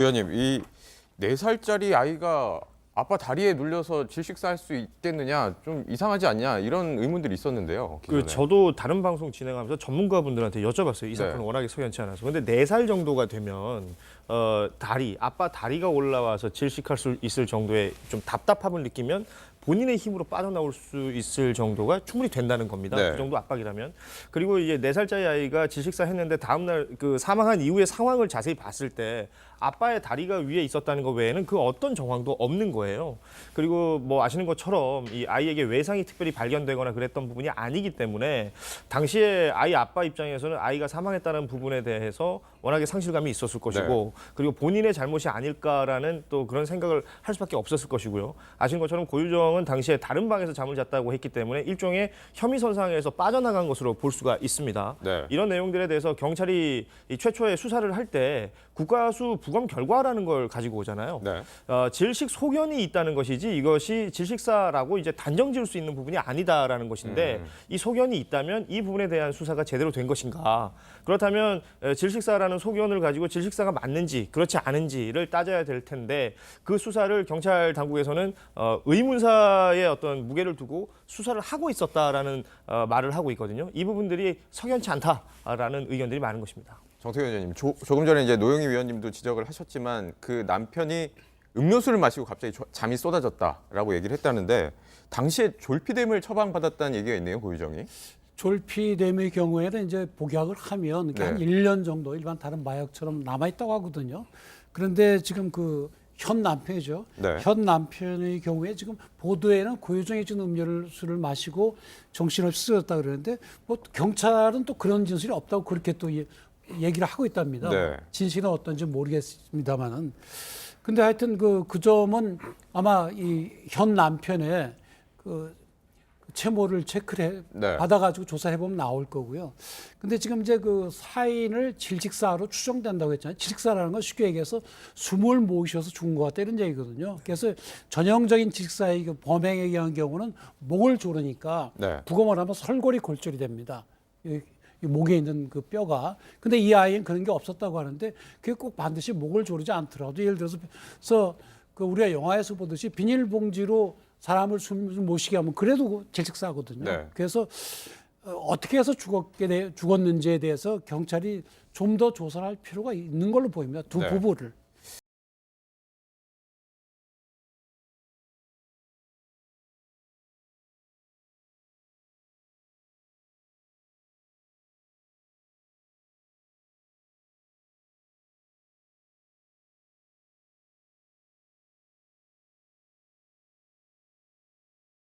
의원님, 이 4살짜리 아이가 아빠 다리에 눌려서 질식사할 수 있겠느냐, 좀 이상하지 않냐 이런 의문들이 있었는데요. 기존에. 저도 다른 방송 진행하면서 전문가분들한테 여쭤봤어요. 이 사건은 네. 워낙에 석연치 않아서. 근데 4살 정도가 되면 아빠 다리가 올라와서 질식할 수 있을 정도의 좀 답답함을 느끼면 본인의 힘으로 빠져나올 수 있을 정도가 충분히 된다는 겁니다. 네. 그 정도 압박이라면. 그리고 이제 4살짜리 아이가 질식사 했는데 다음날 그 사망한 이후의 상황을 자세히 봤을 때 아빠의 다리가 위에 있었다는 것 외에는 그 어떤 정황도 없는 거예요. 그리고 뭐 아시는 것처럼 이 아이에게 외상이 특별히 발견되거나 그랬던 부분이 아니기 때문에 당시에 아이 아빠 입장에서는 아이가 사망했다는 부분에 대해서 워낙에 상실감이 있었을 것이고 그리고 본인의 잘못이 아닐까라는 또 그런 생각을 할 수밖에 없었을 것이고요. 아시는 것처럼 고유정은 당시에 다른 방에서 잠을 잤다고 했기 때문에 일종의 혐의선상에서 빠져나간 것으로 볼 수가 있습니다. 네. 이런 내용들에 대해서 경찰이 이 최초의 수사를 할 때 국가수 부검 결과라는 걸 가지고 오잖아요. 네. 질식 소견이 있다는 것이지 이것이 질식사라고 이제 단정 지을 수 있는 부분이 아니다라는 것인데 이 소견이 있다면 이 부분에 대한 수사가 제대로 된 것인가? 그렇다면 질식사라는 소견을 가지고 질식사가 맞는지 그렇지 않은지를 따져야 될 텐데 그 수사를 경찰 당국에서는 의문사의 어떤 무게를 두고 수사를 하고 있었다라는 말을 하고 있거든요. 이 부분들이 석연치 않다라는 의견들이 많은 것입니다. 정태균 의원님, 조금 전에 이제 노영희 위원님도 지적을 하셨지만 그 남편이 음료수를 마시고 갑자기 잠이 쏟아졌다라고 얘기를 했다는데 당시에 졸피뎀을 처방받았다는 얘기가 있네요, 고유정이. 졸피뎀의 경우에는 이제 복약을 하면 한 1년 정도 일반 다른 마약처럼 남아있다고 하거든요. 그런데 지금 그 현 남편이죠. 네. 현 남편의 경우에 지금 보도에는 고유정이 지금 음료수를 마시고 정신없이 쓰러졌다 그러는데 뭐 경찰은 또 그런 진술이 없다고 그렇게 또 얘기를 하고 있답니다. 네. 진실은 어떤지 모르겠습니다만은. 근데 하여튼 그 점은 아마 이 현 남편의 그 채모를 체크를 받아가지고 조사해보면 나올 거고요. 근데 지금 이제 그 사인을 질식사로 추정된다고 했잖아요. 질식사라는 건 쉽게 얘기해서 숨을 못 쉬어서 죽은 것 같다 이런 얘기거든요. 그래서 전형적인 질식사의 그 범행에 의한 경우는 목을 조르니까 부검을 하면 설골이 골절이 됩니다. 이 목에 있는 그 뼈가. 근데 이 아이는 그런 게 없었다고 하는데 그게 꼭 반드시 목을 조르지 않더라도 예를 들어서 그 우리가 영화에서 보듯이 비닐봉지로 사람을 숨을 못 쉬게 하면 그래도 질식사거든요. 네. 그래서 어떻게 해서 죽었는지에 대해서 경찰이 좀 더 조사할 필요가 있는 걸로 보입니다. 두 부부를.